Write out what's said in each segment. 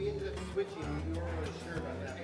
we ended up switching. We weren't really sure about that.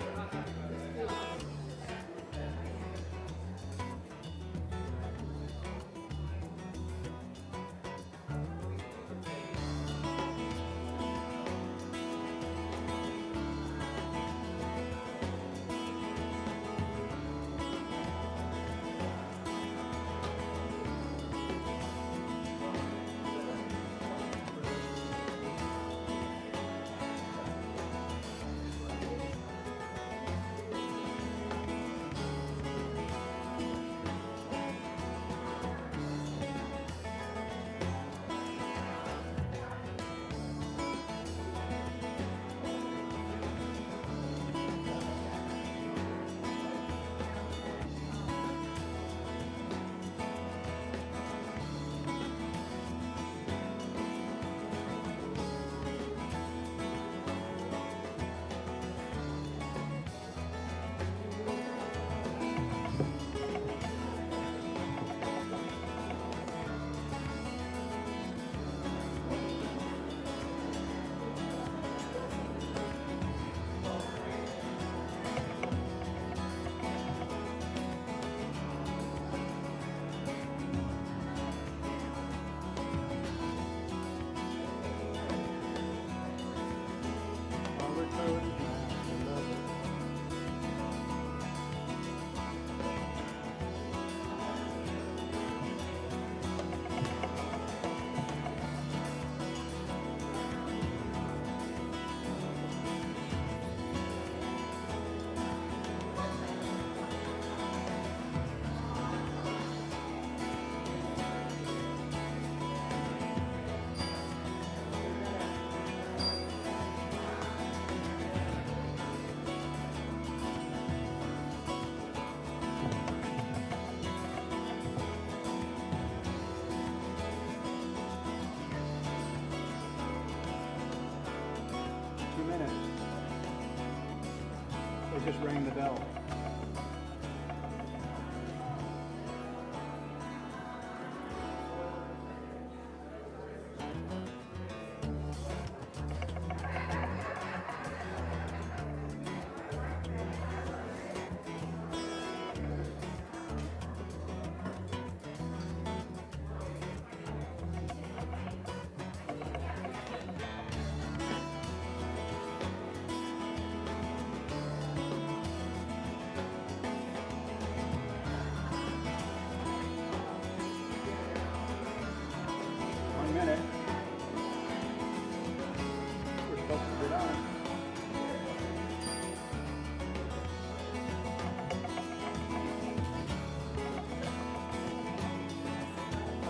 Just rang the bell.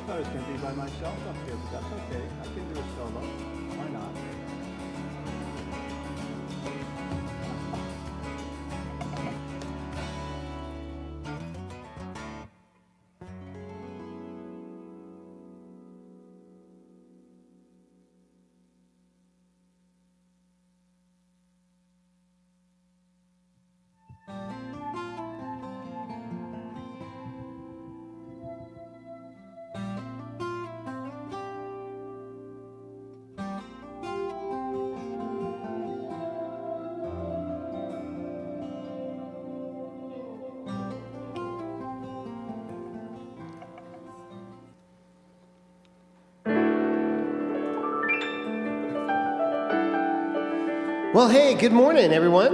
I was going to be by myself up here, but that's okay. I can do a solo. Why not? Well, hey, good morning, everyone.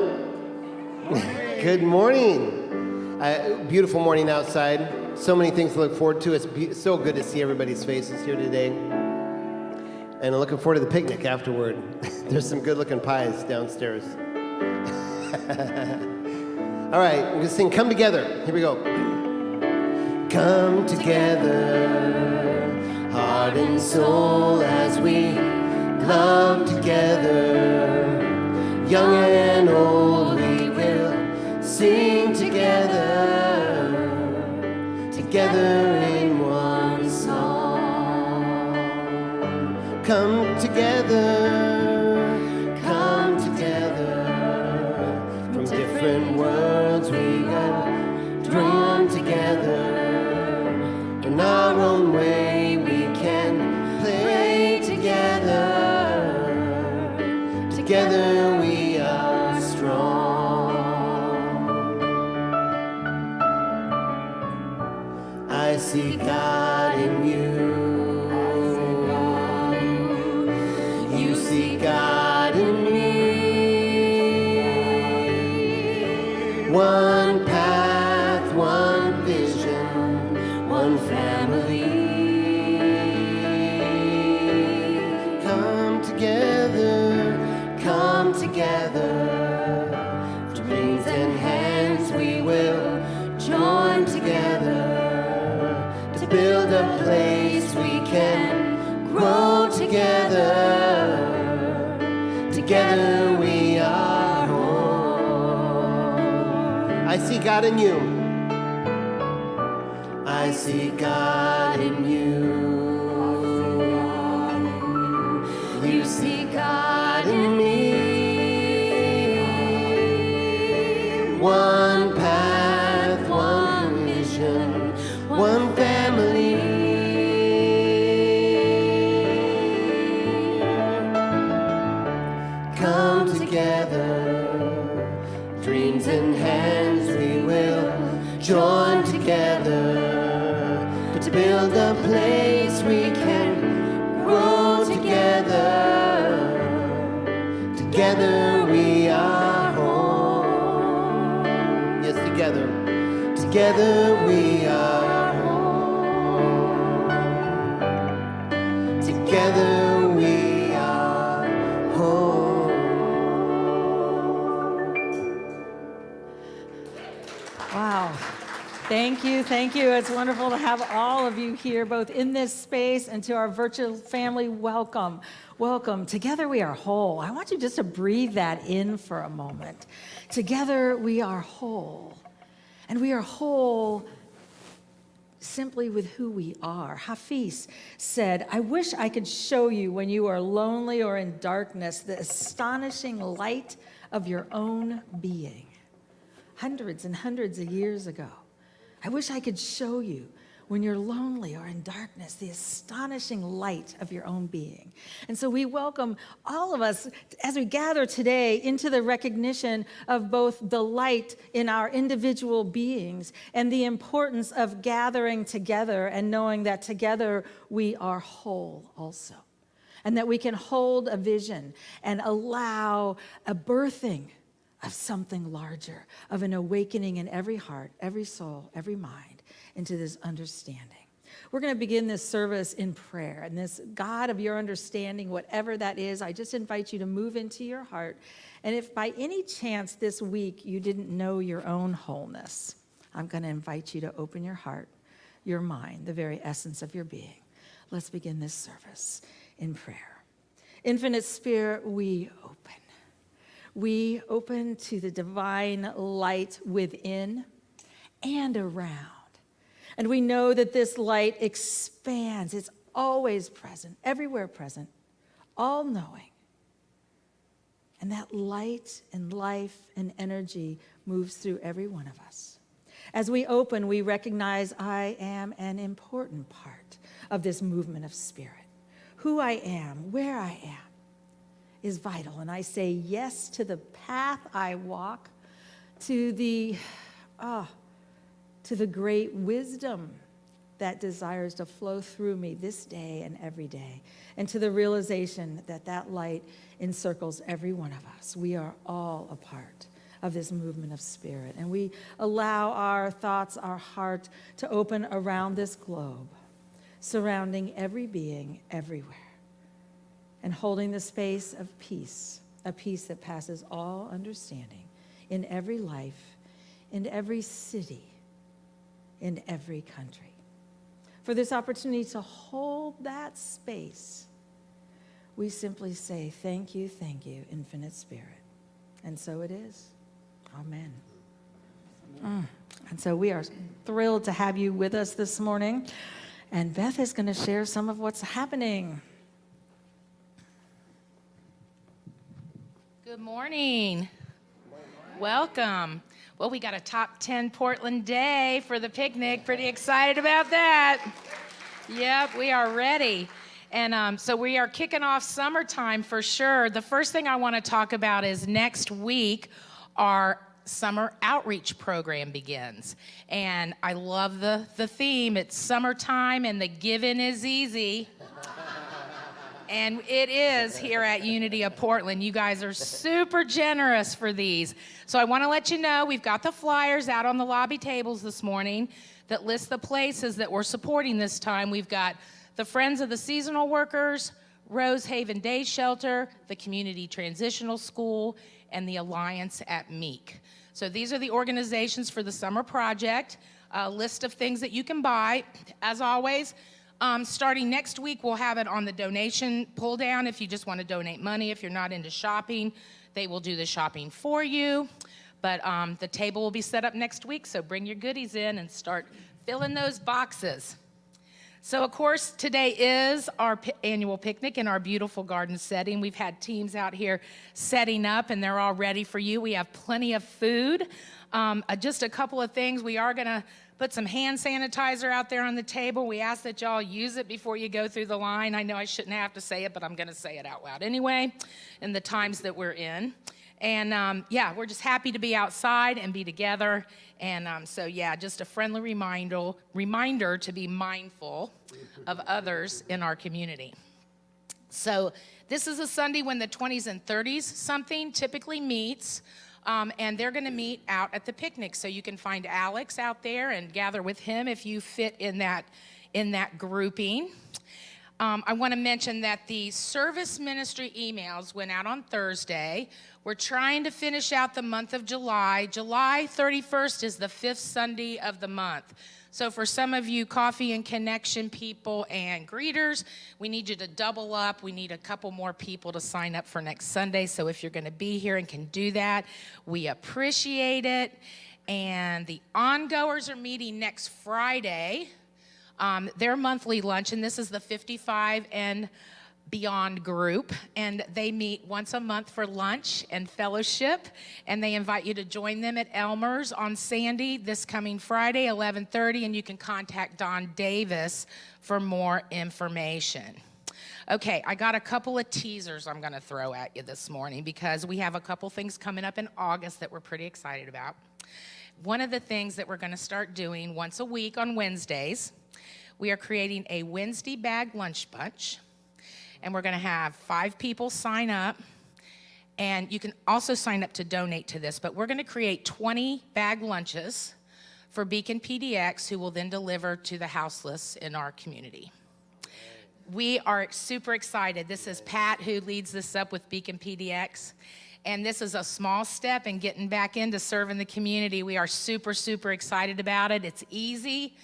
Good morning. Beautiful morning outside. So many things to look forward to. It's so good to see everybody's faces here today. And I'm looking forward to the picnic afterward. There's some good-looking pies downstairs. All right, I'm going to sing Come Together. Here we go. Come together, heart and soul, as we love together. Young and old, we will sing together, together in one song. Come together, from different worlds we got drawn together. In our own way we can play together, together we I see God in you. You see God in me. One path, one vision, one family. Come together. Dreams and hands we will join together to build a place we can grow together. Together we are home. I see God in you. I see God in you. You see God in me. One path, one vision, one family. Come together, dreams in hands we will join together to build a place we can grow together. Together we are home. Yes, together. Together we are home. Together we are home. Wow. Thank you. Thank you. It's wonderful to have all of you here, both in this space and to our virtual family. Welcome. Welcome. Together we are whole. I want you just to breathe that in for a moment. Together we are whole. And we are whole simply with who we are. Hafiz said, I wish I could show you when you are lonely or in darkness the astonishing light of your own being. Hundreds and hundreds of years ago. I wish I could show you when you're lonely or in darkness, the astonishing light of your own being. And so we welcome all of us as we gather today into the recognition of both the light in our individual beings and the importance of gathering together and knowing that together we are whole also. And that we can hold a vision and allow a birthing of something larger, of an awakening in every heart, every soul, every mind into this understanding. We're going to begin this service in prayer. And this God of your understanding, whatever that is, I just invite you to move into your heart. And if by any chance this week you didn't know your own wholeness, I'm going to invite you to open your heart, your mind, the very essence of your being. Let's begin this service in prayer. Infinite Spirit, we open. We open to the divine light within and around. And we know that this light expands. It's always present, everywhere present, all-knowing. And that light and life and energy moves through every one of us. As we open, we recognize I am an important part of this movement of spirit. Who I am, where I am, is vital. And I say yes to the path I walk, to the great wisdom that desires to flow through me this day and every day, and to the realization that that light encircles every one of us. We are all a part of this movement of spirit, and we allow our thoughts, our heart to open around this globe, surrounding every being everywhere, and holding the space of peace, a peace that passes all understanding in every life, in every city, in every country. For this opportunity to hold that space, we simply say, thank you, Infinite Spirit. And so it is. Amen. And so we are thrilled to have you with us this morning. And Beth is going to share some of what's happening. Good morning. Welcome. Well, we got a top 10 Portland day for the picnic. Pretty excited about that. Yep, we are ready. And so we are kicking off summertime for sure. The first thing I want to talk about is next week, our summer outreach program begins. And I love the theme. It's summertime and the giving is easy. And it is here at Unity of Portland. You guys are super generous for these. So I want to let you know we've got the flyers out on the lobby tables this morning that list the places that we're supporting this time. We've got the Friends of the Seasonal Workers, Rose Haven Day Shelter, the Community Transitional School, and the Alliance at Meek. So these are the organizations for the summer project, a list of things that you can buy. As always, starting next week, we'll have it on the donation pull down if you just want to donate money. If you're not into shopping, they will do the shopping for you. But the table will be set up next week, so bring your goodies in and start filling those boxes. So, of course, today is our annual picnic in our beautiful garden setting. We've had teams out here setting up, and they're all ready for you. We have plenty of food. Just a couple of things. We are going to put some hand sanitizer out there on the table. We ask that y'all use it before you go through the line. I know I shouldn't have to say it, but I'm going to say it out loud anyway in the times that we're in. And yeah, we're just happy to be outside and be together. And so yeah, just a friendly reminder to be mindful of others in our community. So this is a Sunday when the 20s and 30s something typically meets. And they're going to meet out at the picnic. So you can find Alex out there and gather with him if you fit in that grouping. I want to mention that the service ministry emails went out on Thursday. We're trying to finish out the month of July. July 31st is the 5th Sunday of the month. So for some of you coffee and connection people and greeters, we need you to double up. We need a couple more people to sign up for next Sunday. So if you're going to be here and can do that, we appreciate it. And the ongoers are meeting next Friday. Their monthly lunch, and this is the 55 and beyond group, and they meet once a month for lunch and fellowship, and they invite you to join them at Elmer's on Sandy this coming Friday, 11:30, and you can contact Don Davis for more information. Okay, I got a couple of teasers I'm going to throw at you this morning because we have a couple things coming up in August that we're pretty excited about. One of the things that we're going to start doing once a week on Wednesdays, we are creating a Wednesday bag lunch bunch. And we're going to have 5 people sign up. And you can also sign up to donate to this. But we're going to create 20 bag lunches for Beacon PDX, who will then deliver to the houseless in our community. We are super excited. This is Pat, who leads this up with Beacon PDX. And this is a small step in getting back into serving the community. We are super, super excited about it. It's easy.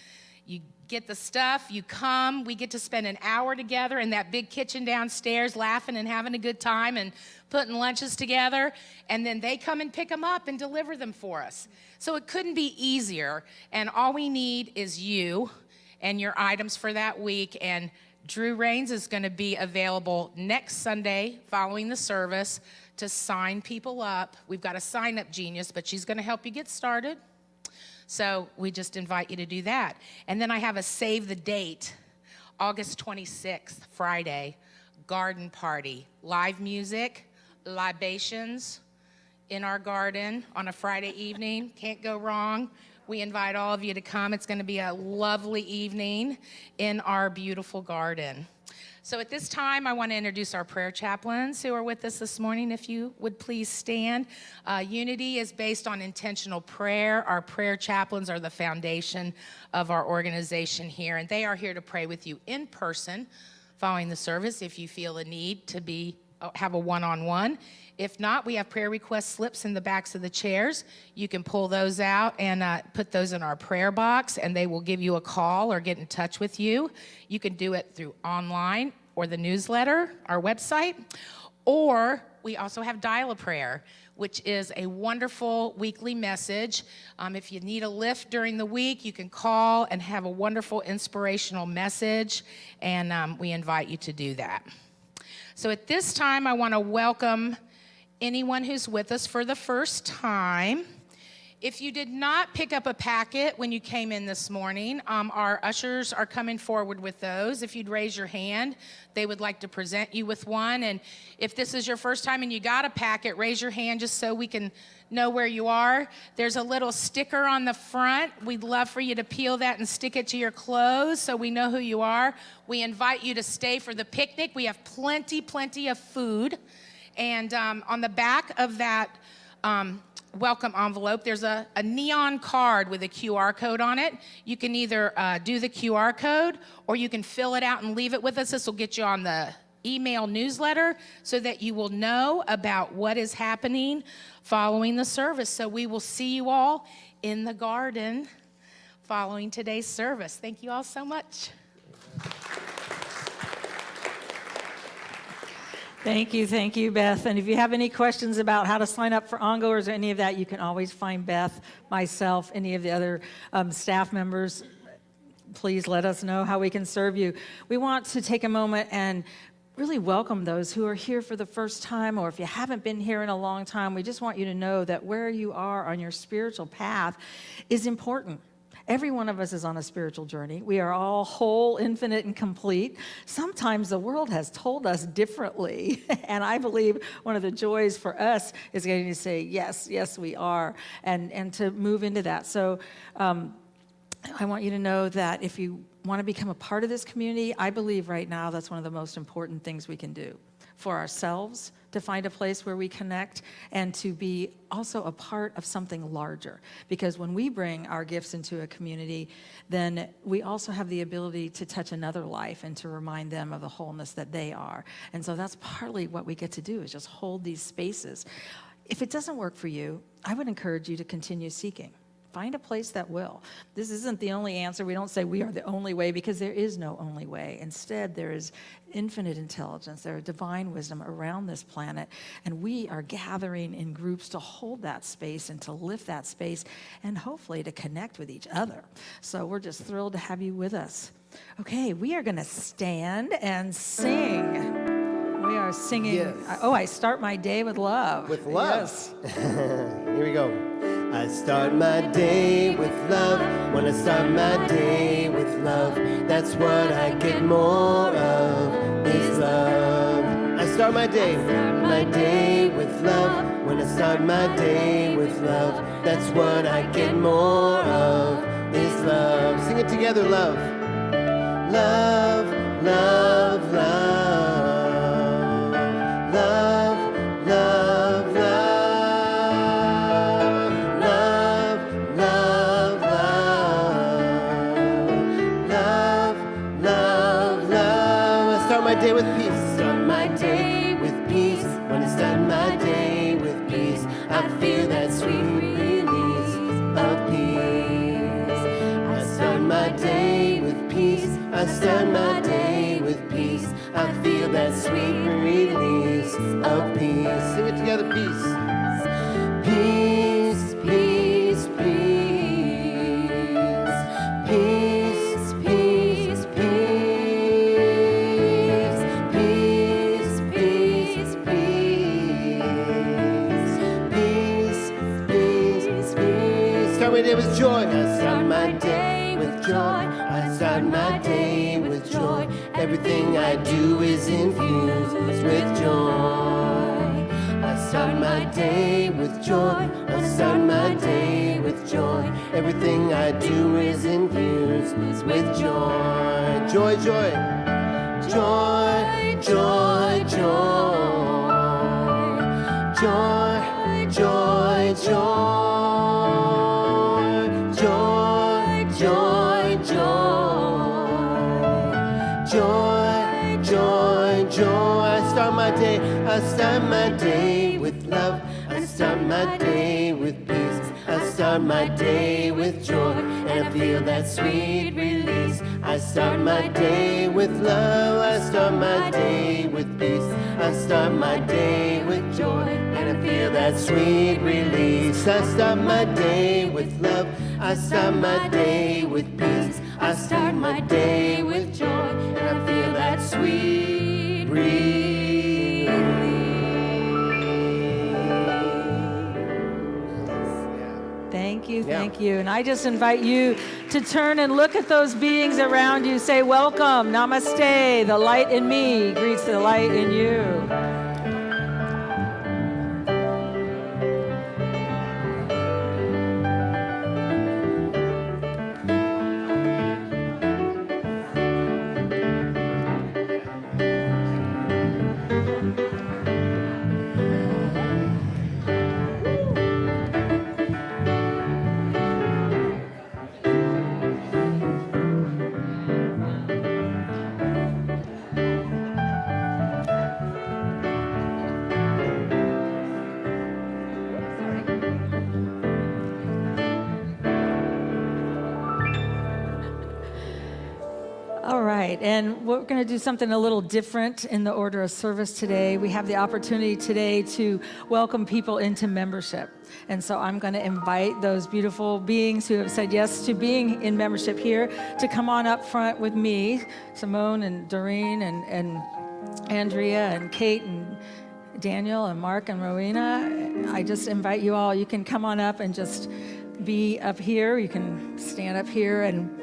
You get the stuff, you come, we get to spend an hour together in that big kitchen downstairs laughing and having a good time and putting lunches together, and then they come and pick them up and deliver them for us. So it couldn't be easier, and all we need is you and your items for that week, and Drew Rains is going to be available next Sunday following the service to sign people up. We've got a sign-up genius, but she's going to help you get started. So we just invite you to do that. And then I have a save the date, August 26th, Friday, garden party, live music, libations in our garden on a Friday evening. Can't go wrong. We invite all of you to come. It's going to be a lovely evening in our beautiful garden. So at this time, I want to introduce our prayer chaplains who are with us this morning. If you would please stand. Unity is based on intentional prayer. Our prayer chaplains are the foundation of our organization here, and they are here to pray with you in person following the service if you feel a need to have a one-on-one. If not, we have prayer request slips in the backs of the chairs. You can pull those out and put those in our prayer box, and they will give you a call or get in touch with you. You can do it through online or the newsletter, our website, or we also have Dial-A-Prayer, which is a wonderful weekly message. If you need a lift during the week, you can call and have a wonderful inspirational message, and we invite you to do that. So at this time, I want to welcome anyone who's with us for the first time. If you did not pick up a packet when you came in this morning, our ushers are coming forward with those. If you'd raise your hand, they would like to present you with one. And if this is your first time and you got a packet, raise your hand just so we can know where you are. There's a little sticker on the front. We'd love for you to peel that and stick it to your clothes so we know who you are. We invite you to stay for the picnic. We have plenty of food. And on the back of that welcome envelope, there's a neon card with a QR code on it. You can either do the QR code or you can fill it out and leave it with us. This will get you on the email newsletter so that you will know about what is happening following the service. So we will see you all in the garden following today's service. Thank you all so much. Thank you, Beth. And if you have any questions about how to sign up for Ongoers or any of that, you can always find Beth, myself, any of the other staff members. Please let us know how we can serve you. We want to take a moment and really welcome those who are here for the first time, or if you haven't been here in a long time, we just want you to know that where you are on your spiritual path is important. Every one of us is on a spiritual journey. We are all whole, infinite, and complete. Sometimes the world has told us differently. And I believe one of the joys for us is getting to say, yes, we are, and to move into that. So I want you to know that if you want to become a part of this community, I believe right now that's one of the most important things we can do for ourselves, to find a place where we connect and to be also a part of something larger. Because when we bring our gifts into a community, then we also have the ability to touch another life and to remind them of the wholeness that they are. And so that's partly what we get to do, is just hold these spaces. If it doesn't work for you, I would encourage you to continue seeking. Find a place that will. This isn't the only answer. We don't say we are the only way, because there is no only way. Instead, there is infinite intelligence. There is divine wisdom around this planet, and we are gathering in groups to hold that space and to lift that space and hopefully to connect with each other. So we're just thrilled to have you with us. Okay, we are going to stand and sing. We are singing. Yes. I start my day with love. With love. Yes. Here we go. I start my day with love. When I start my day with love, that's what I get more of, is love. I start my day with love. When I start my day with love, that's what I get more of, is love. Sing it together, love. Love, love, love. Love, love, love. Day with peace. Start my day with peace. When I start my day with peace, I feel that sweet release of peace. I start my day with peace. I start my day with peace. I feel that sweet release of peace. Sing it together, peace. Peace, peace, peace. Peace, peace, peace. Start my day with joy. I start my day with joy. I start my day with joy. Everything I do is infused with joy. I start my day with joy. I start my day with joy. Everything I do is infused with joy. Joy, joy. Joy, joy, joy. Joy, joy, joy. Joy, joy, joy. Joy, joy, joy. I start my day with love. I start my day with peace. I start my day with joy, and I feel that sweet release. I start my day with love. I start my day with peace. I start my day with joy, and I feel that sweet release. I start my day with love. I start my day with peace. I start my day with joy, and I feel that sweet release. you, Yeah. thank you. And I just invite you to turn and look at those beings around you. Say, welcome, namaste. The light in me greets the light in you. All right, and we're going to do something a little different in the order of service today. We have the opportunity today to welcome people into membership. And so I'm going to invite those beautiful beings who have said yes to being in membership here to come on up front with me, Simone and Doreen and Andrea and Kate and Daniel and Mark and Rowena. I just invite you all, you can come on up and just be up here. You can stand up here, and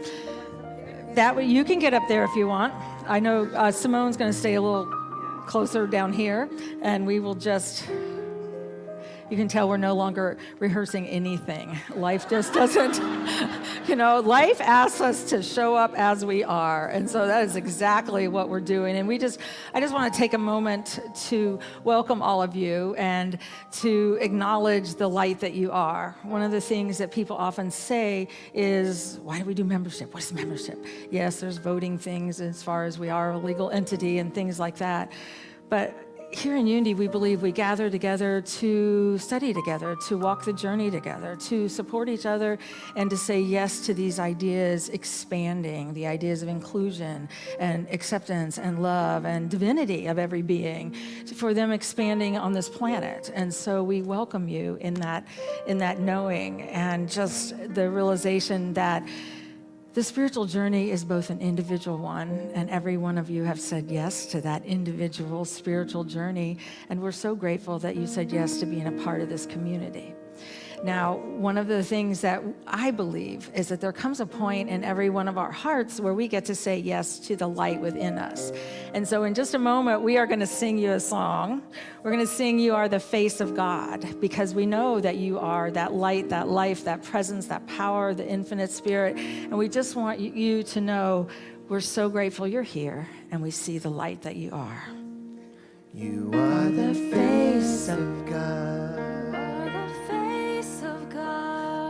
that way you can get up there if you want. I know Simone's going to stay a little closer down here, and we will just, you can tell we're no longer rehearsing anything. Life just doesn't, life asks us to show up as we are. And so that is exactly what we're doing. And I just want to take a moment to welcome all of you and to acknowledge the light that you are. One of the things that people often say is, why do we do membership? What's membership? Yes, there's voting things as far as we are a legal entity and things like that. But here in Unity, we believe we gather together to study together, to walk the journey together, to support each other, and to say yes to these ideas expanding, the ideas of inclusion and acceptance and love and divinity of every being, for them expanding on this planet. And so we welcome you in that knowing, and just the realization that the spiritual journey is both an individual one, and every one of you have said yes to that individual spiritual journey, and we're so grateful that you said yes to being a part of this community. Now, one of the things that I believe is that there comes a point in every one of our hearts where we get to say yes to the light within us. And so in just a moment, we are going to sing you a song. We're going to sing You Are the Face of God, because we know that you are that light, that life, that presence, that power, the infinite spirit. And we just want you to know we're so grateful you're here, and we see the light that you are. You are the face of God.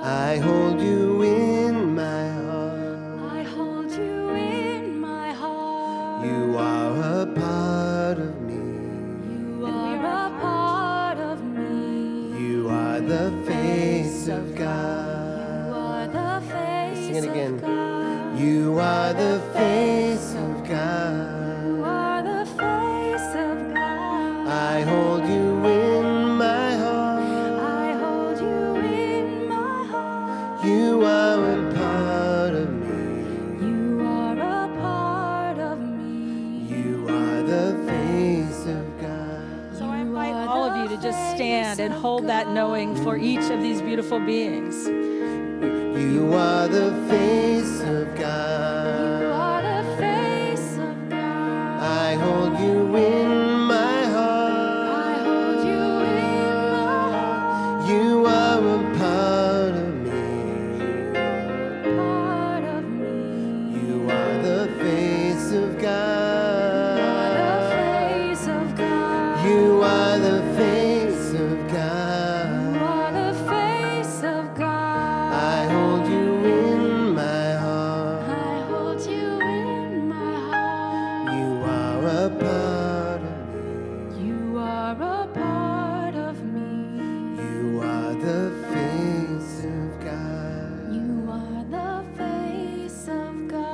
I hold you in my heart. I hold you in my heart. You are a part of me. You are a part of me. You are the face of God. You are the face Sing it again. of God. You are the face of God. You are the face of God. I hold you in my heart. I hold you in my heart. You are a part of me. You are a part of me. You are the face of God. So I invite all of you to just stand and hold that knowing for each of these beautiful beings. You are the face of God. You are the face of God. I hold you in my heart. I hold you in my heart. You are a part of me. Part of me. You are the face of God. The face of God. You are the face of God. You are the face of God. I hold you in my heart. I hold you in my heart. You are a part of me. You are a part of me. You are the face of God. You are the face of God.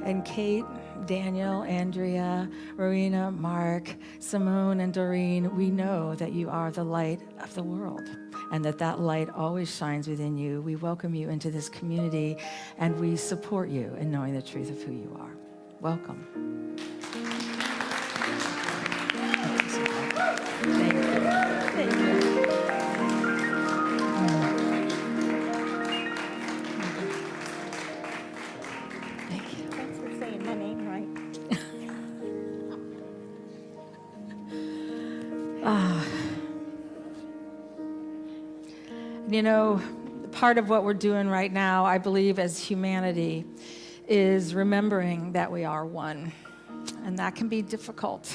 And Kate, Daniel, Andrea, Rowena, Mark, Simone, and Doreen, we know that you are the light of the world, and that light always shines within you. We welcome you into this community, and we support you in knowing the truth of who you are. Welcome. Thank you. Thank you. You know, part of what we're doing right now, I believe, as humanity, is remembering that we are one. And that can be difficult.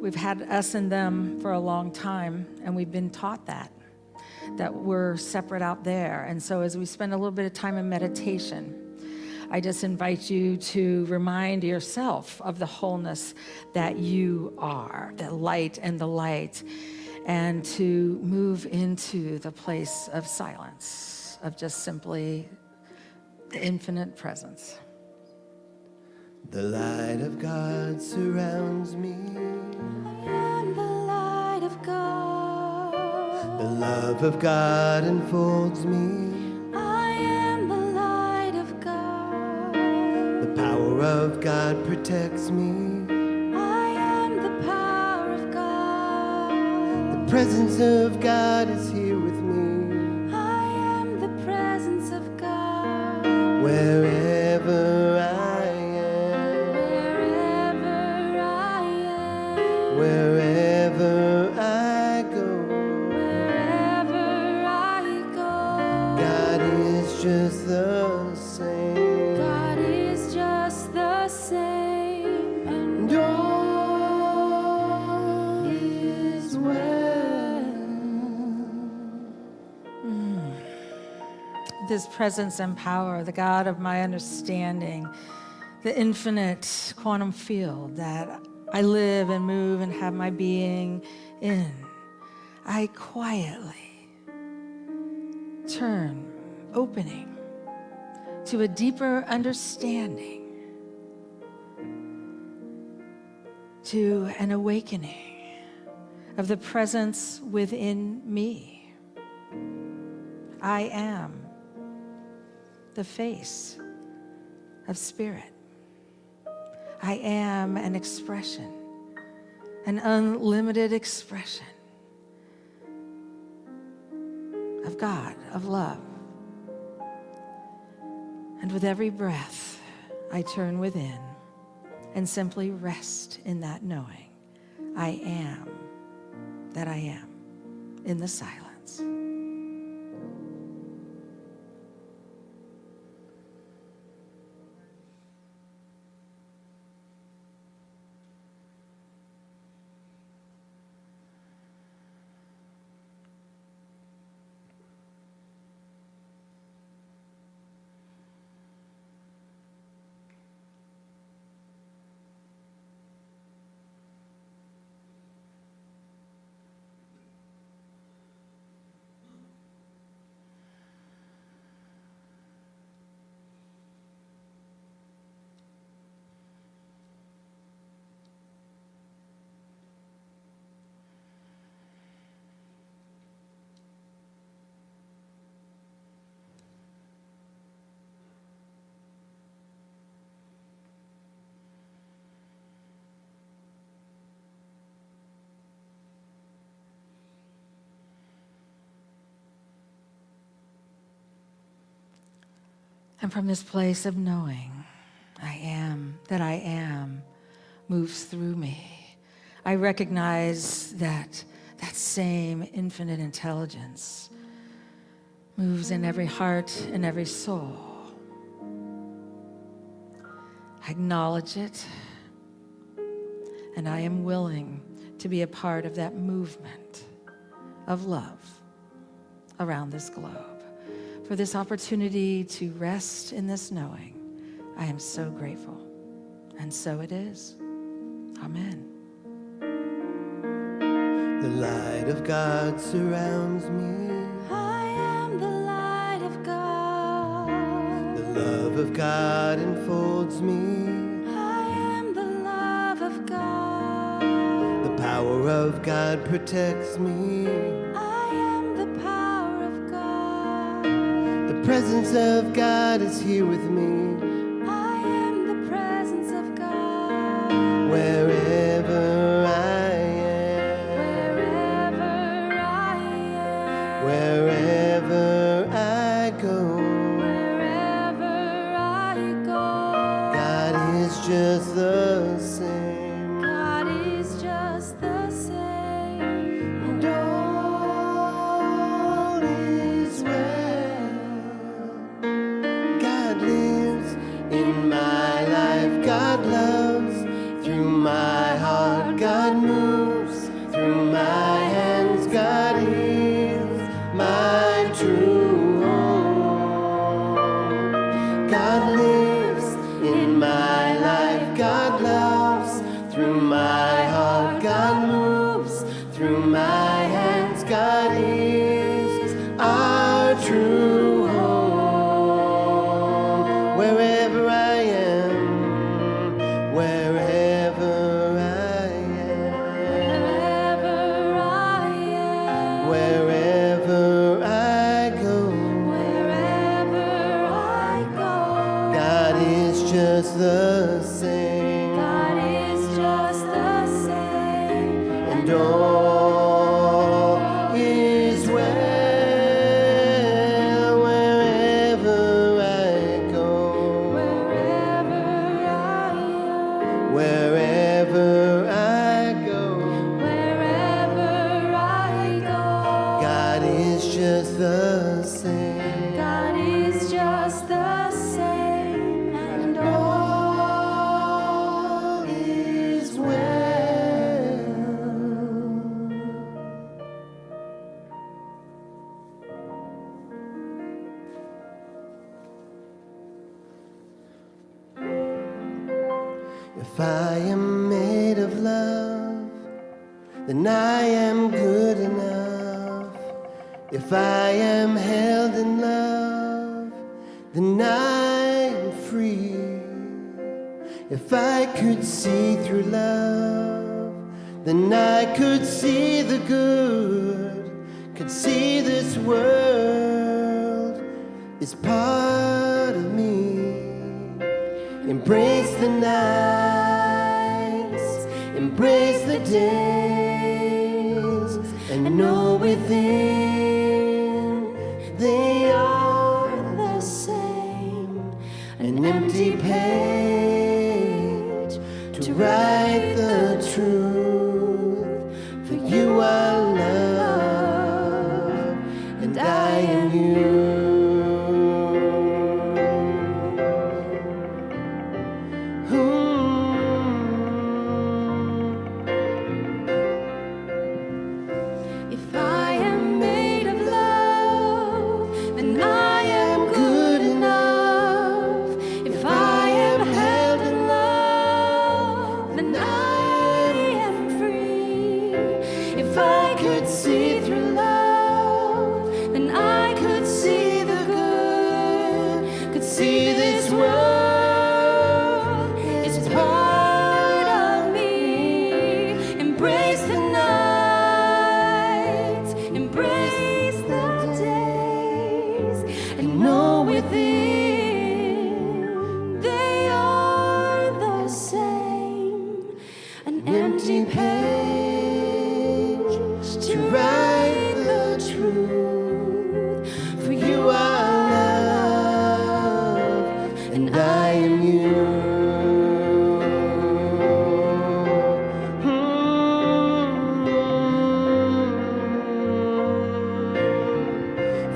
We've had us and them for a long time, and we've been taught that we're separate out there. And so as we spend a little bit of time in meditation, I just invite you to remind yourself of the wholeness that you are, the light and the light, and to move into the place of silence, of just simply the infinite presence. The light of God surrounds me. I am the light of God. The love of God enfolds me. I am the light of God. The power of God protects me. I am the power of God. The presence of God is here with me. I am the presence of God. Wherever I am, Wherever I am. wherever I go, Wherever I go. God is just the same. God is just the same. And And all is well. This presence and power, the God of my understanding, the infinite quantum field that I live and move and have my being in, I quietly turn, opening to a deeper understanding, to an awakening of the presence within me. I am the face of spirit. I am an expression, an unlimited expression of God, of love. And with every breath, I turn within and simply rest in that knowing I am that I am in the silence. And from this place of knowing, I am that I am moves through me. I recognize that that same infinite intelligence moves in every heart and every soul. I acknowledge it, and I am willing to be a part of that movement of love around this globe. For this opportunity to rest in this knowing, I am so grateful. And so it is. Amen. The light of God surrounds me. I am the light of God. The love of God enfolds me. I am the love of God. The power of God protects me. I am the power of God. The presence of God is here with me. I am the presence of God. Wherever I am, Wherever I am. wherever I go, Wherever I go. God is just the same. God is just the same. And all is true home. Wherever I am, wherever I am, Wherever I am, wherever I go, wherever I go, God is just the same. God is just the same. And all is well wherever I go, Wherever I am, wherever I go, wherever I go, God is just the same. God is just the same. And all is well. If I am made of love, then I am good enough. If I am held in love, then I am free. If I could see through love, then I could see the good, could see this world is part of me. Embrace the nights, embrace the days, and know within they are the same. An empty page to write the truth. For you are love, and I am you. If I am made of love, then I am good enough. If I am held in love, then I am free. If I could see through love, then I could see the good, could see this world is part of me. Embrace the nights, embrace the days, and know within they are the same. An empty page to write the truth. For you are love, and I am you.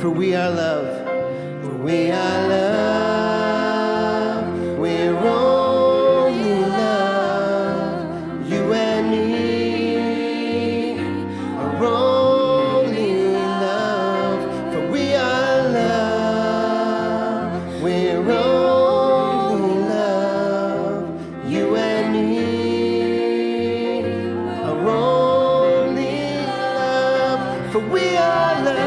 For we are love, for we are love, we're only love, you and me are only love, for we are love, we're only love, you and me are only love, for we are love.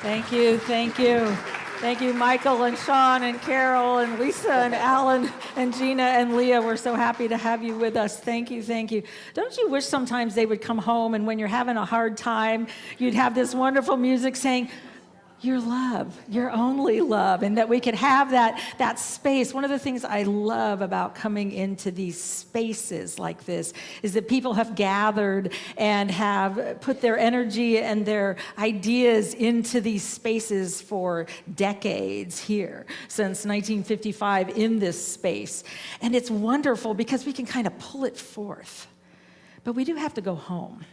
Thank you, thank you. Thank you, Michael and Sean and Carol and Lisa and Alan and Gina and Leah. We're so happy to have you with us. Thank you, thank you. Don't you wish sometimes they would come home and when you're having a hard time, you'd have this wonderful music saying, your love, your only love, and that we could have that space. One of the things I love about coming into these spaces like this is that people have gathered and have put their energy and their ideas into these spaces for decades here, since 1955 in this space. And it's wonderful because we can kind of pull it forth. But we do have to go home.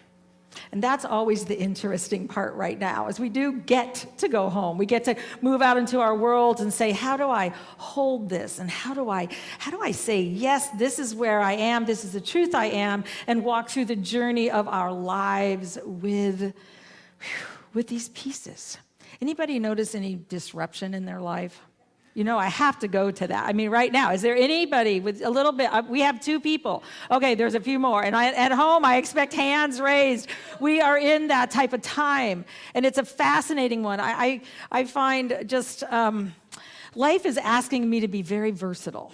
And that's always the interesting part right now, is we do get to go home. We get to move out into our world and say, how do I hold this? And how do I say, yes, this is where I am, this is the truth I am, and walk through the journey of our lives with these pieces. Anybody notice any disruption in their life? You know, I have to go to that. I mean, right now, is there anybody with a little bit? We have 2 people. Okay, there's a few more. And at home, I expect hands raised. We are in that type of time. And it's a fascinating one. I find just life is asking me to be very versatile.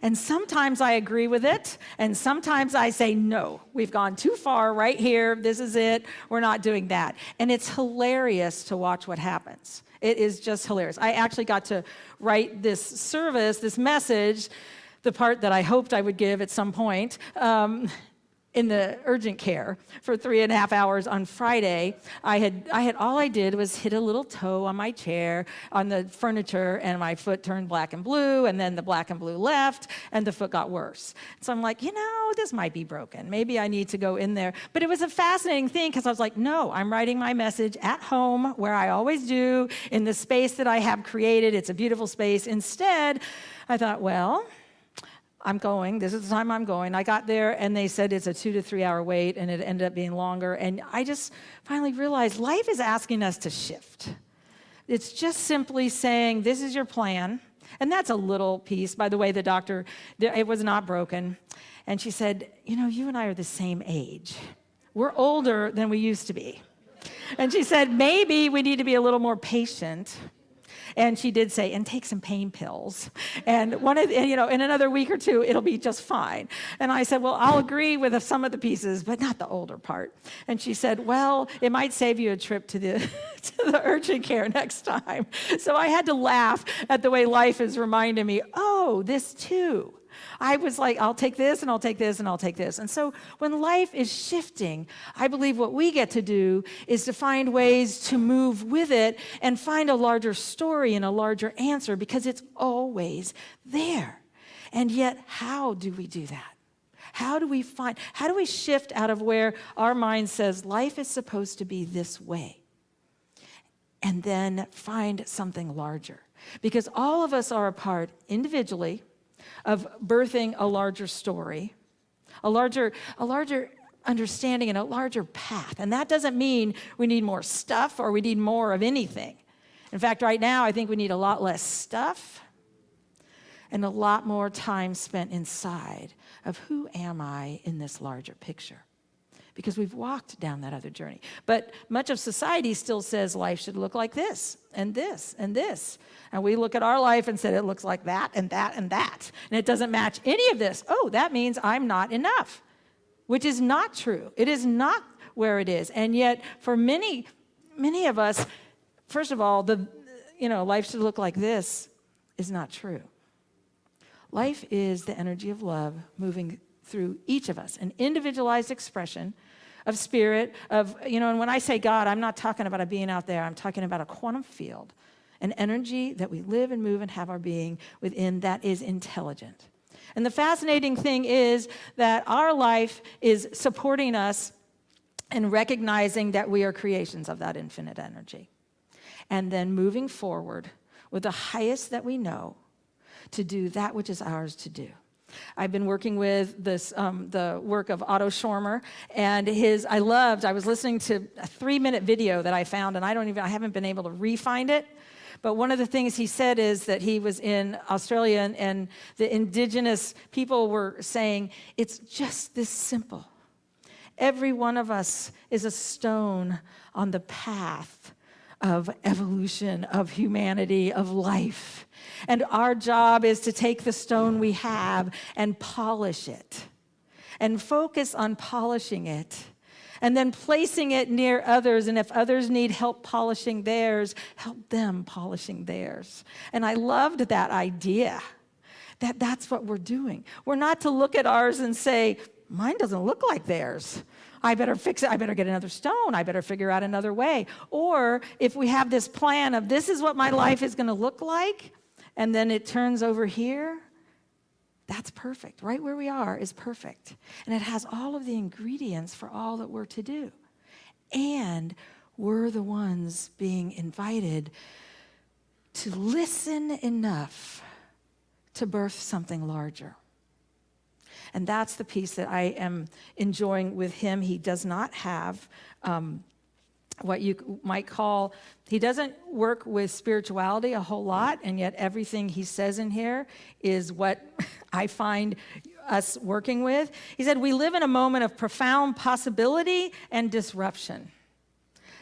And sometimes I agree with it, and sometimes I say, no, we've gone too far right here. This is it. We're not doing that. And it's hilarious to watch what happens. It is just hilarious. I actually got to write this service, this message, the part that I hoped I would give at some point, in the urgent care for 3.5 hours on Friday. I had all I did was hit a little toe on my chair, on the furniture, and my foot turned black and blue, and then the black and blue left, and the foot got worse. So I'm like, this might be broken. Maybe I need to go in there. But it was a fascinating thing, because I was like, no, I'm writing my message at home, where I always do, in the space that I have created. It's a beautiful space. Instead, I thought, well, I'm going. This is the time I'm going. I got there, and they said it's a 2 to 3 hour wait, and it ended up being longer. And I just finally realized life is asking us to shift. It's just simply saying, this is your plan. And that's a little piece. By the way, the doctor, it was not broken. And she said, you and I are the same age. We're older than we used to be. And she said, maybe we need to be a little more patient. And she did say, and take some pain pills. And in another week or 2, it'll be just fine. And I said, well, I'll agree with some of the pieces, but not the older part. And she said, well, it might save you a trip to the urgent care next time. So I had to laugh at the way life is reminding me, oh, this too. I was like, I'll take this, and I'll take this, and I'll take this. And so when life is shifting, I believe what we get to do is to find ways to move with it and find a larger story and a larger answer, because it's always there. And yet, how do we do that? How do we shift out of where our mind says life is supposed to be this way, and then find something larger? Because all of us are a part individually of birthing a larger story, a larger understanding, and a larger path. And that doesn't mean we need more stuff or we need more of anything. In fact, right now, I think we need a lot less stuff and a lot more time spent inside of who am I in this larger picture. Because we've walked down that other journey. But much of society still says life should look like this, and this, and this. And we look at our life and said it looks like that, and that, and that. And it doesn't match any of this. Oh, that means I'm not enough, which is not true. It is not where it is. And yet, for many of us, first of all, life should look like this is not true. Life is the energy of love moving through each of us, an individualized expression of spirit, and when I say God, I'm not talking about a being out there, I'm talking about a quantum field, an energy that we live and move and have our being within that is intelligent. And the fascinating thing is that our life is supporting us in recognizing that we are creations of that infinite energy. And then moving forward with the highest that we know to do that which is ours to do. I've been working with the work of Otto Schormer, and I was listening to a 3-minute video that I found, and I haven't been able to re-find it. But one of the things he said is that he was in Australia, and the indigenous people were saying, it's just this simple. Every one of us is a stone on the path of evolution, of humanity, of life. And our job is to take the stone we have and polish it, and focus on polishing it, and then placing it near others. And if others need help polishing theirs, help them polishing theirs. And I loved that idea. That's what we're doing. We're not to look at ours and say, mine doesn't look like theirs. I better fix it. I better get another stone. I better figure out another way. Or if we have this plan of this is what my life is going to look like, and then it turns over here, that's perfect. Right where we are is perfect. And it has all of the ingredients for all that we're to do. And we're the ones being invited to listen enough to birth something larger. And that's the piece that I am enjoying with him. He does not have what you might call, he doesn't work with spirituality a whole lot, and yet everything he says in here is what I find us working with. He said, we live in a moment of profound possibility and disruption.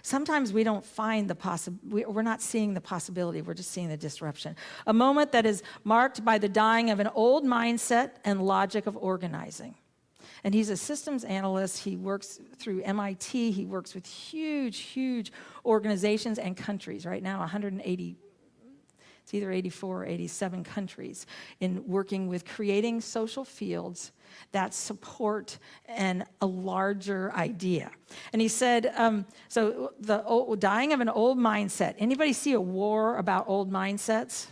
Sometimes we don't find we're not seeing the possibility, we're just seeing the disruption. A moment that is marked by the dying of an old mindset and logic of organizing. And he's a systems analyst. He works through MIT. He works with huge, huge organizations and countries. Right now, 180, it's either 84 or 87 countries in working with creating social fields that support a larger idea. And he said, so the dying of an old mindset. Anybody see a war about old mindsets?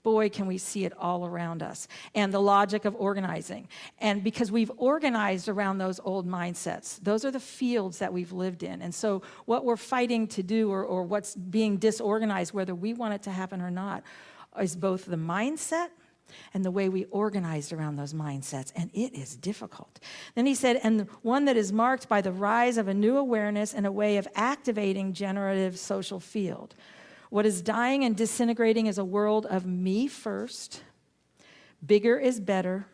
Boy, can we see it all around us. And the logic of organizing. And because we've organized around those old mindsets, those are the fields that we've lived in. And so what we're fighting to do or what's being disorganized, whether we want it to happen or not, is both the mindset and the way we organized around those mindsets. And it is difficult. Then he said, and one that is marked by the rise of a new awareness and a way of activating generative social field. What is dying and disintegrating is a world of me first, bigger is better,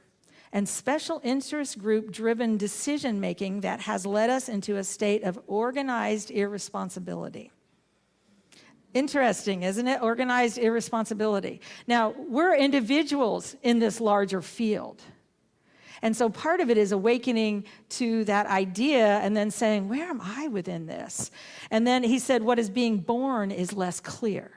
and special interest group driven decision making that has led us into a state of organized irresponsibility. Interesting, isn't it? Organized irresponsibility. Now, we're individuals in this larger field. And so part of it is awakening to that idea and then saying, where am I within this? And then he said, what is being born is less clear.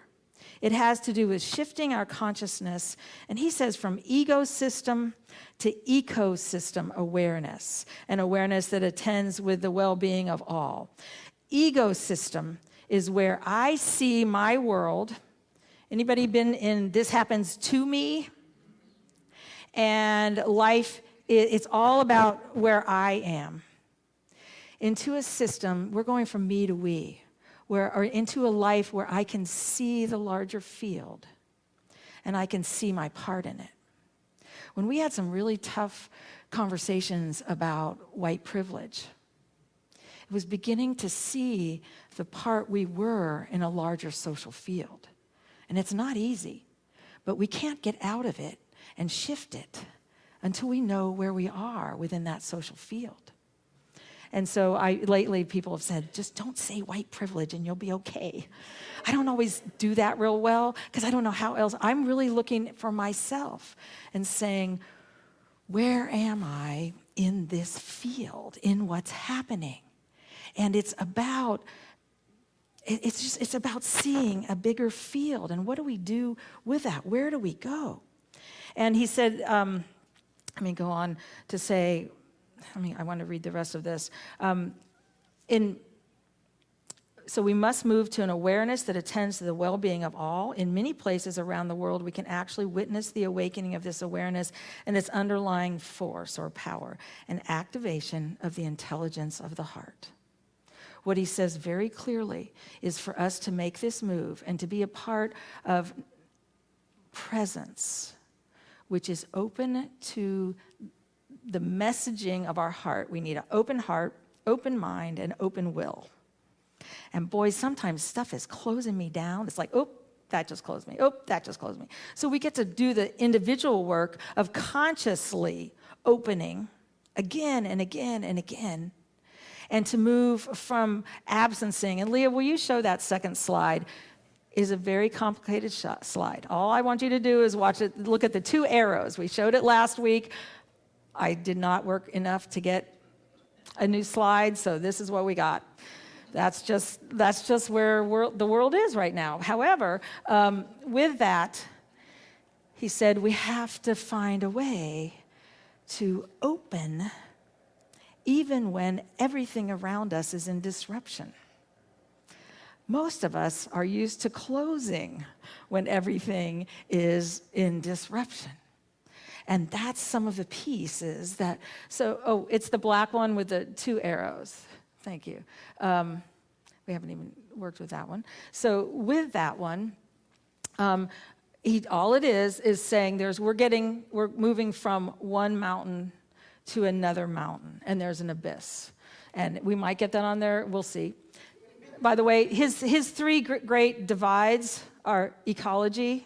It has to do with shifting our consciousness. And he says from ecosystem to ecosystem awareness, an awareness that attends with the well-being of all. Ecosystem is where I see my world. Anybody been in this happens to me? And life, it's all about where I am. Into a system, we're going from me to we, or into a life where I can see the larger field and I can see my part in it. When we had some really tough conversations about white privilege, it was beginning to see the part we were in a larger social field. And it's not easy, but we can't get out of it and shift it until we know where we are within that social field. And so lately people have said, just don't say white privilege and you'll be okay. I don't always do that real well because I don't know how else. I'm really looking for myself and saying, where am I in this field, in what's happening? And it's about seeing a bigger field. And what do we do with that? Where do we go? And he said, let me go on to say, I want to read the rest of this. So we must move to an awareness that attends to the well-being of all. In many places around the world, we can actually witness the awakening of this awareness and its underlying force or power, an activation of the intelligence of the heart. What he says very clearly is for us to make this move and to be a part of presence, which is open to the messaging of our heart. We need an open heart, open mind, and open will. And boys, sometimes stuff is closing me down. It's like, oh, that just closed me. Oh, that just closed me. So we get to do the individual work of consciously opening again and again and again, and to move from absencing. And Leah, will you show that second slide? Is a very complicated slide. All I want you to do is watch it, look at the two arrows. We showed it last week. I did not work enough to get a new slide, so this is what we got. That's just where the world is right now. However, with that, he said we have to find a way to open even when everything around us is in disruption. Most of us are used to closing when everything is in disruption. And that's some of the pieces that, it's the black one with the 2 arrows. Thank you. We haven't even worked with that one. So with that one, all it is saying we're moving from one mountain to another mountain, and there's an abyss. And we might get that on there, we'll see. By the way, his 3 great divides are ecology,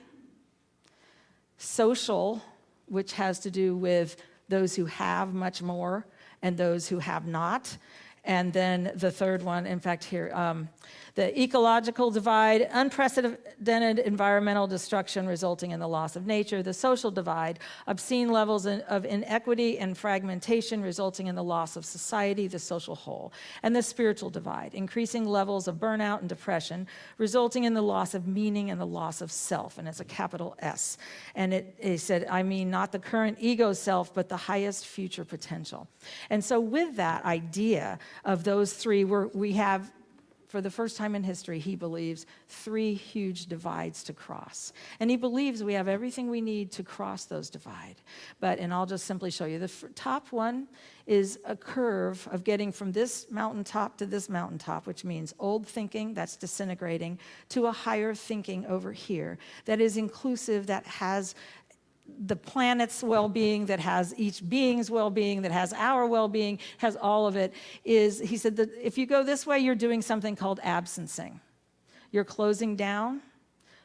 social, which has to do with those who have much more and those who have not. And then the third one, in fact, here, the ecological divide, unprecedented environmental destruction resulting in the loss of nature. The social divide, obscene levels of inequity and fragmentation resulting in the loss of society, the social whole. And the spiritual divide, increasing levels of burnout and depression resulting in the loss of meaning and the loss of self. And it's a capital S. And it said, I mean, not the current ego self, but the highest future potential. And so with that idea of those 3, we have, for the first time in history, he believes 3 huge divides to cross. And he believes we have everything we need to cross those divides. And I'll just simply show you. The top one is a curve of getting from this mountaintop to this mountaintop, which means old thinking that's disintegrating, to a higher thinking over here that is inclusive, that has the planet's well-being, that has each being's well-being, that has our well-being, has all of it. He said that if you go this way, you're doing something called absencing. You're closing down.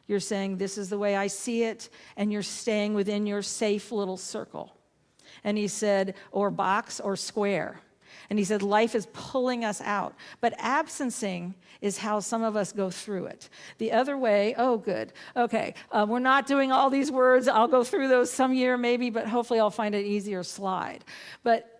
You're saying, this is the way I see it, and you're staying within your safe little circle. And he said, or box or square. And he said, life is pulling us out. But absencing is how some of us go through it. The other way, oh, good. Okay, we're not doing all these words. I'll go through those some year maybe, but hopefully I'll find an easier slide. But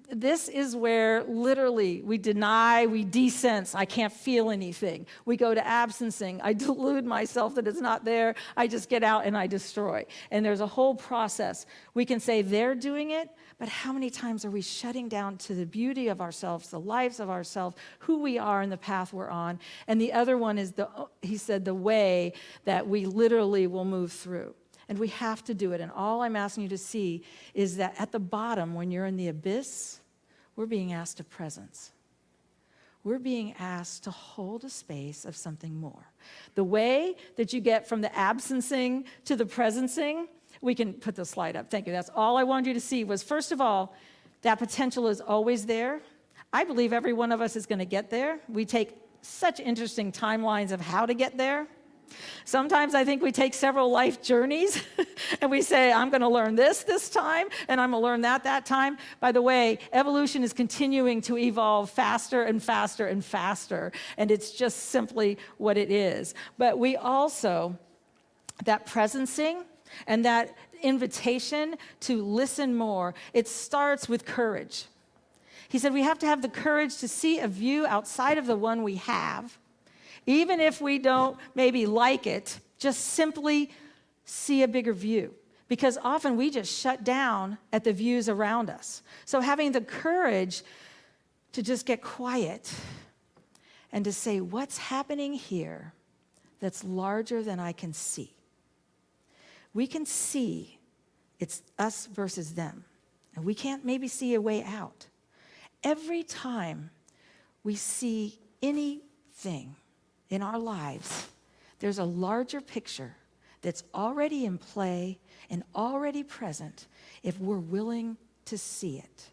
this is where literally we deny, we desense, I can't feel anything. We go to absencing. I delude myself that it's not there. I just get out and I destroy. And there's a whole process. We can say they're doing it, but how many times are we shutting down to the beauty of ourselves, the lives of ourselves, who we are and the path we're on? And the other one is, he said, the way that we literally will move through. And we have to do it. And all I'm asking you to see is that at the bottom, when you're in the abyss, we're being asked of presence. We're being asked to hold a space of something more. The way that you get from the absencing to the presencing, we can put the slide up. Thank you. That's all I wanted you to see was, first of all, that potential is always there. I believe every one of us is going to get there. We take such interesting timelines of how to get there. Sometimes I think we take several life journeys and we say, I'm going to learn this time, and I'm going to learn that time. By the way, evolution is continuing to evolve faster and faster and faster, and it's just simply what it is. But we also, that presencing and that invitation to listen more, it starts with courage. He said we have to have the courage to see a view outside of the one we have. Even if we don't maybe like it, just simply see a bigger view. Because often we just shut down at the views around us. So having the courage to just get quiet and to say, what's happening here that's larger than I can see? We can see it's us versus them. And we can't maybe see a way out. Every time we see anything in our lives, there's a larger picture that's already in play and already present if we're willing to see it.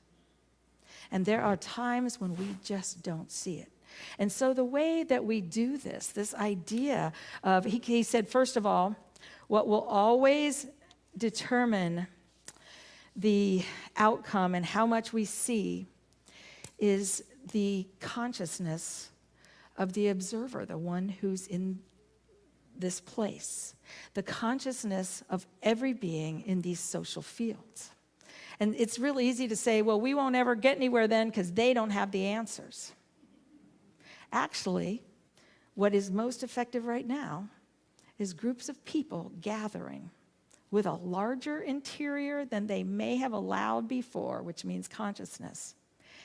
And there are times when we just don't see it. And so the way that we do this idea of, he said, first of all, what will always determine the outcome and how much we see is the consciousness of the observer, the one who's in this place, the consciousness of every being in these social fields. And it's real easy to say, well, we won't ever get anywhere then because they don't have the answers. Actually, what is most effective right now is groups of people gathering with a larger interior than they may have allowed before, which means consciousness,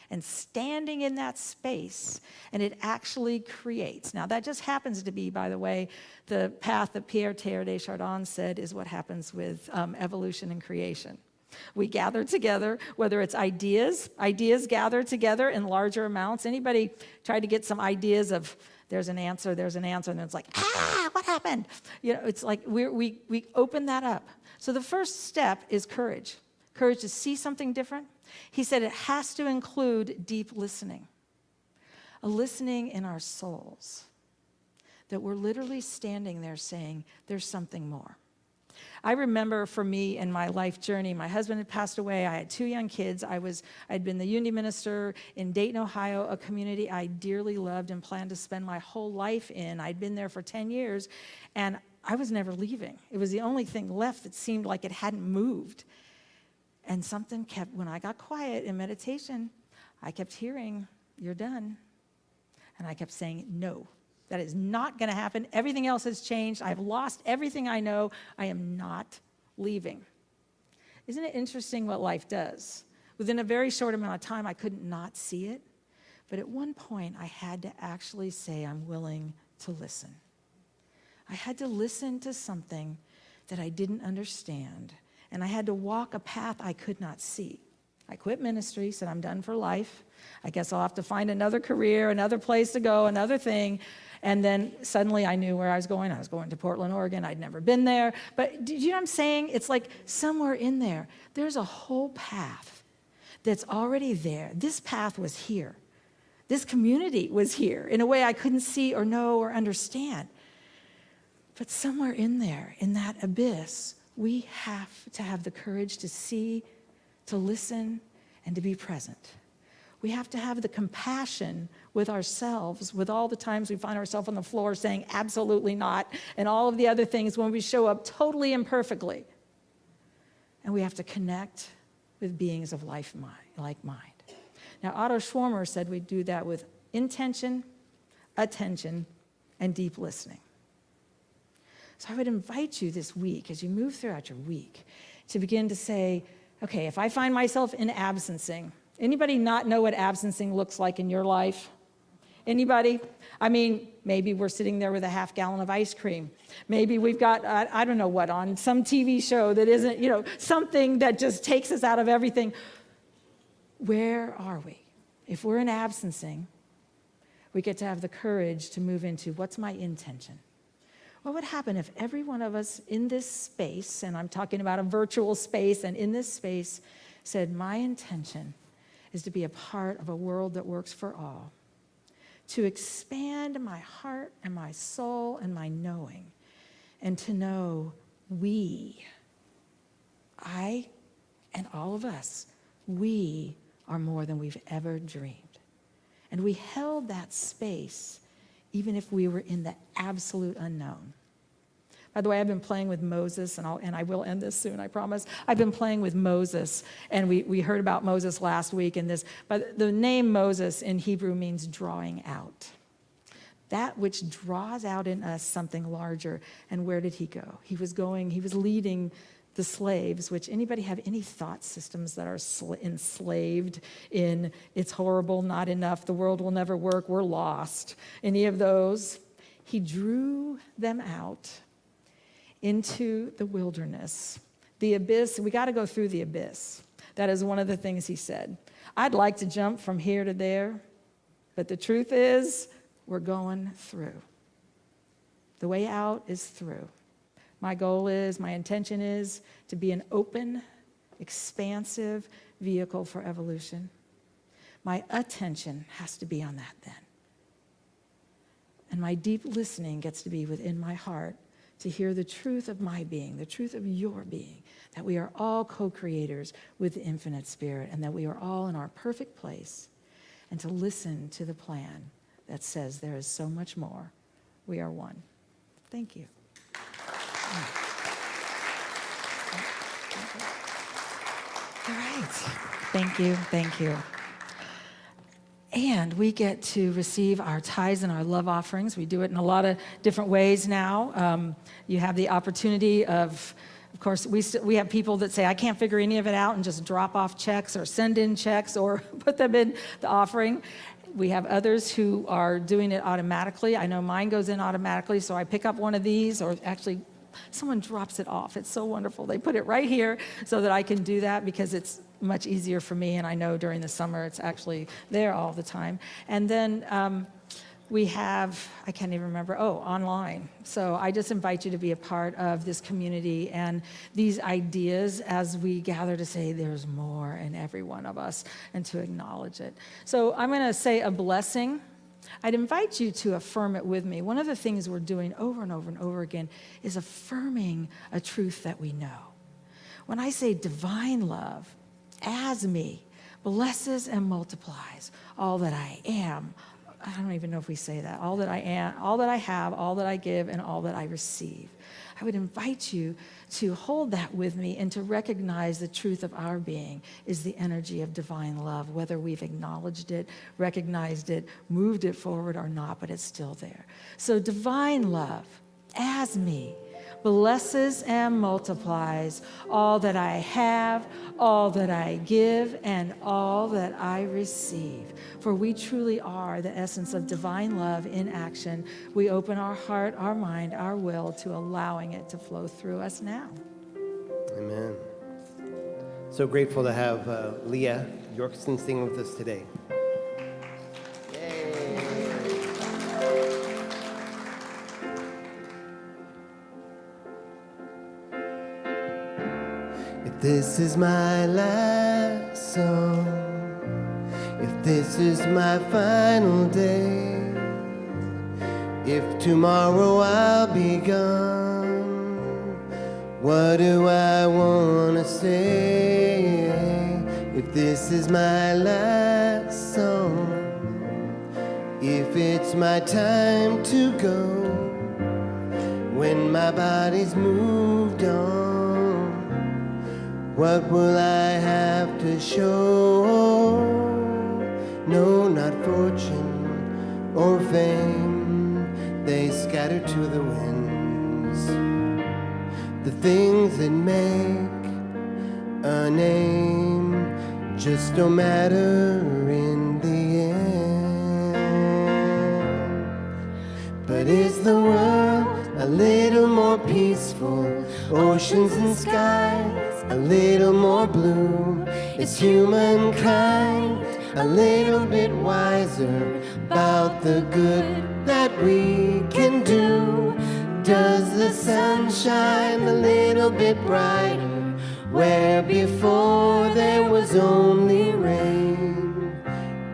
and standing in that space, and it actually creates. Now, that just happens to be, by the way, the path that Pierre Teilhard de Chardin said is what happens with evolution and creation. We gather together, whether it's ideas gather together in larger amounts. Anybody tried to get some ideas of there's an answer, and it's like, what happened? You know, it's like we open that up. So the first step is courage to see something different. He said it has to include deep listening, a listening in our souls, that we're literally standing there saying, there's something more. I remember for me in my life journey, my husband had passed away. I had 2 young kids. I'd been the Unity minister in Dayton, Ohio, a community I dearly loved and planned to spend my whole life in. I'd been there for 10 years, and I was never leaving. It was the only thing left that seemed like it hadn't moved. And something kept, when I got quiet in meditation, I kept hearing, you're done. And I kept saying, no. That is not going to happen. Everything else has changed. I've lost everything I know. I am not leaving. Isn't it interesting what life does? Within a very short amount of time, I couldn't not see it. But at one point, I had to actually say, I'm willing to listen. I had to listen to something that I didn't understand. And I had to walk a path I could not see. I quit ministry, said I'm done for life. I guess I'll have to find another career, another place to go, another thing. And then suddenly I knew where I was going. I was going to Portland, Oregon. I'd never been there. But do you know what I'm saying? It's like somewhere in there, there's a whole path that's already there. This path was here. This community was here in a way I couldn't see or know or understand. But somewhere in there, in that abyss, we have to have the courage to see, to listen, and to be present. We have to have the compassion with ourselves, with all the times we find ourselves on the floor saying absolutely not, and all of the other things when we show up totally imperfectly. And we have to connect with beings of like mind. Now, Otto Schwarmer said we do that with intention, attention, and deep listening. So I would invite you this week, as you move throughout your week, to begin to say, okay, if I find myself in absencing, anybody not know what absencing looks like in your life? Anybody? I mean, maybe we're sitting there with a half gallon of ice cream. Maybe we've got, I don't know what, on some TV show that isn't, something that just takes us out of everything. Where are we? If we're in absencing, we get to have the courage to move into what's my intention? What would happen if every one of us in this space, and I'm talking about a virtual space, and in this space said, my intention is to be a part of a world that works for all, to expand my heart and my soul and my knowing, and to know I and all of us, we are more than we've ever dreamed. And we held that space even if we were in the absolute unknown. By the way, I've been playing with Moses, and I will end this soon, I promise. I've been playing with Moses, and we heard about Moses last week in this, but the name Moses in Hebrew means drawing out. That which draws out in us something larger. And where did he go? He was leading the slaves, which anybody have any thought systems that are enslaved in it's horrible, not enough, the world will never work, we're lost? Any of those? He drew them out into the wilderness, the abyss. We got to go through the abyss. That is one of the things he said. I'd like to jump from here to there, but the truth is we're going through. The way out is through. My intention is to be an open, expansive vehicle for evolution. My attention has to be on that then. And my deep listening gets to be within my heart to hear the truth of my being, the truth of your being, that we are all co-creators with the infinite spirit and that we are all in our perfect place, and to listen to the plan that says there is so much more. We are one. Thank you. All right. Thank you. Thank you. And we get to receive our tithes and our love offerings. We do it in a lot of different ways now. You have the opportunity of course, we have people that say, I can't figure any of it out, and just drop off checks or send in checks or put them in the offering. We have others who are doing it automatically. I know mine goes in automatically, so I pick up one of these, or actually someone drops it off. It's so wonderful. They put it right here so that I can do that because it's much easier for me, and I know during the summer it's actually there all the time. And then we have, I can't even remember, online. So I just invite you to be a part of this community and these ideas as we gather to say there's more in every one of us and to acknowledge it. So I'm going to say a blessing. I'd invite you to affirm it with me. One of the things we're doing over and over and over again is affirming a truth that we know. When I say divine love, as me, blesses and multiplies all that I am, I don't even know if we say that. All that I am, all that I have, all that I give, and all that I receive. I would invite you to hold that with me and to recognize the truth of our being is the energy of divine love, whether we've acknowledged it, recognized it, moved it forward or not, but it's still there. So divine love, as me, blesses and multiplies all that I have, all that I give, and all that I receive. For we truly are the essence of divine love in action. We open our heart, our mind, our will to allowing it to flow through us now. Amen. So grateful to have Leah Yorkson sing with us today. If this is my last song, if this is my final day, if tomorrow I'll be gone, what do I want to say? If this is my last song, if it's my time to go, when my body's moved on, what will I have to show? No, not fortune or fame, they scatter to the winds. The things that make a name just don't matter in the end. But is the world a little more peaceful? Oceans and skies a little more blue. Is humankind a little bit wiser about the good that we can do? Does the sun shine a little bit brighter where before there was only rain?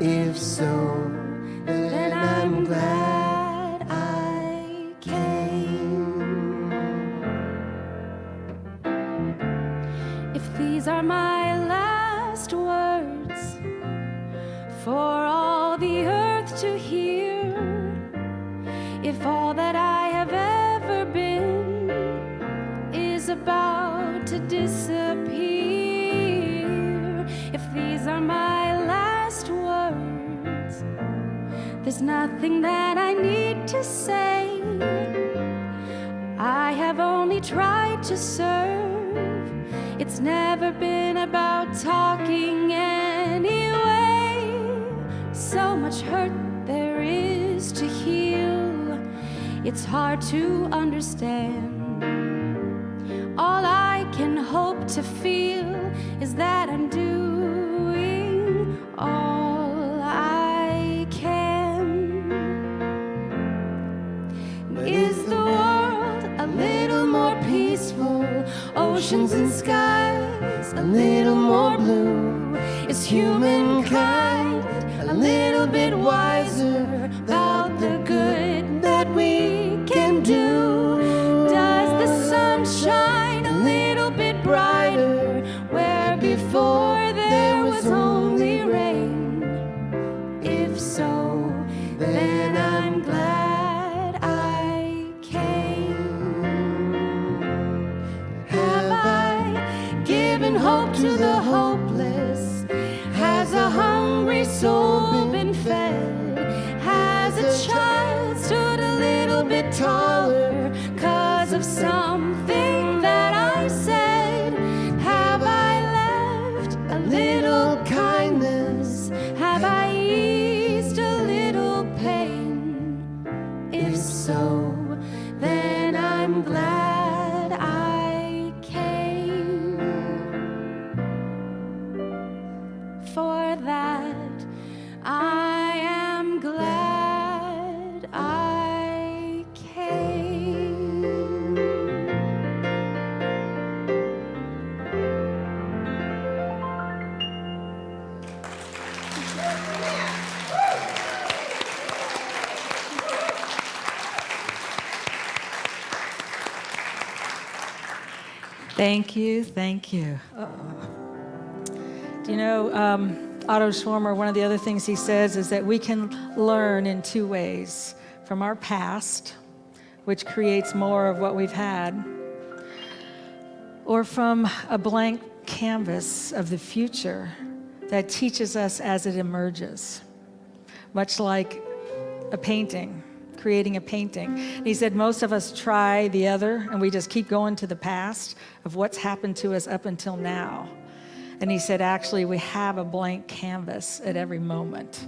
If so, then I'm glad I came. If these are my last words for all the earth to hear, if all that I have ever been is about to disappear, if these are my last words, there's nothing that I need to say. I have only tried to serve. It's never been about talking anyway. So much hurt there is to heal. It's hard to understand. All I can hope to feel is that I'm doing all I can. Is the world a little more peaceful? Oceans and skies a little more blue. Is humankind a little bit wiser about the good that we can do? Does the sun shine a little bit brighter where before there was only rain? If so, then I'm glad I came. Have I given hope to the hopeless? Thank you, thank you. Do you know, Otto Schwarmer, one of the other things he says is that we can learn in two ways: from our past, which creates more of what we've had, or from a blank canvas of the future that teaches us as it emerges, much like a painting, creating a painting. And he said most of us try the other, and we just keep going to the past of what's happened to us up until now. And he said, actually, we have a blank canvas at every moment,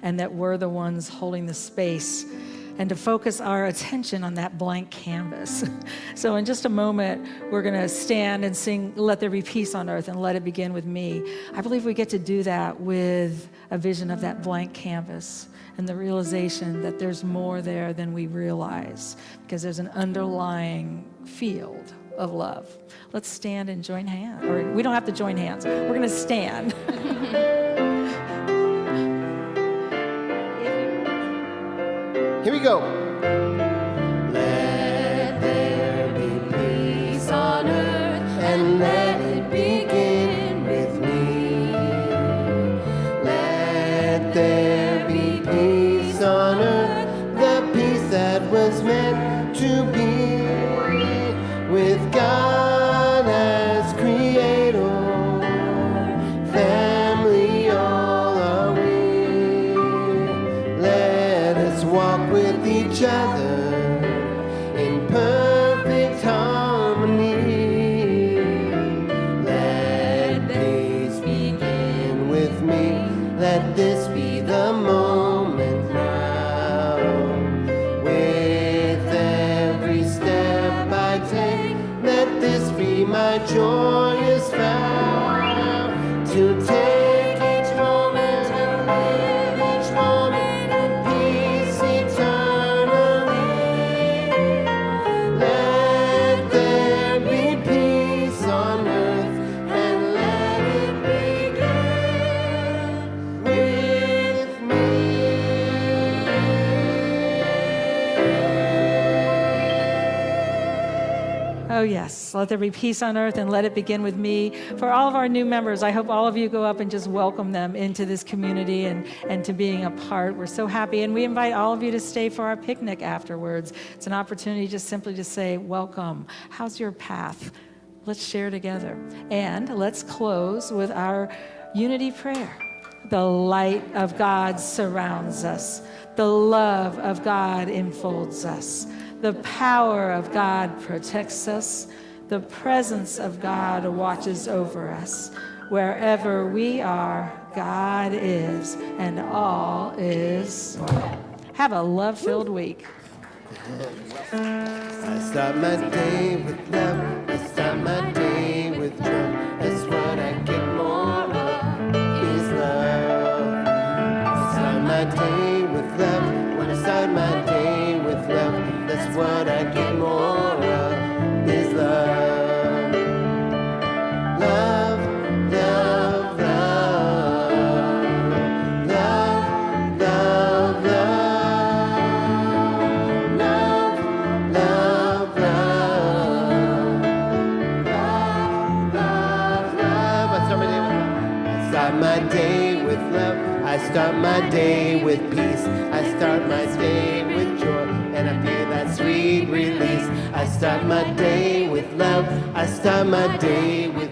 and that we're the ones holding the space, and to focus our attention on that blank canvas. So in just a moment, we're going to stand and sing, "Let There Be Peace on Earth," and "Let It Begin With Me." I believe we get to do that with a vision of that blank canvas and the realization that there's more there than we realize, because there's an underlying field of love. Let's stand and join hands. Or we don't have to join hands. We're going to stand. Here we go. Let there be peace on earth, and let it begin with me. Let there be peace on earth, the peace that was meant to be, with God as creator. Family all are we. Let us walk with each other in perfect harmony. Let peace begin with me. Let this be the moment now. With every step I take, let this be my joyous vow, to take each moment and live each moment in peace eternally. Let there be peace on earth, and let it begin with me. Oh, yes. Let there be peace on earth, and let it begin with me. For all of our new members, I hope all of you go up and just welcome them into this community and to being a part. We're so happy. And we invite all of you to stay for our picnic afterwards. It's an opportunity just simply to say, welcome. How's your path? Let's share together. And let's close with our unity prayer. The light of God surrounds us. The love of God enfolds us. The power of God protects us. The presence of God watches over us. Wherever we are, God is, and all is well. Have a love-filled week. I start my day with love. I start my day with joy. That's what I get more of, is love. I start my day with love. When I start my day with love, that's what I get more of, is love. Love, love, love. Love, love, love. Love, love, love. Love, love, love. I start my day with love. I start my day with peace. I start my day with joy, and I feel that sweet release. I start my day with love. I start my day with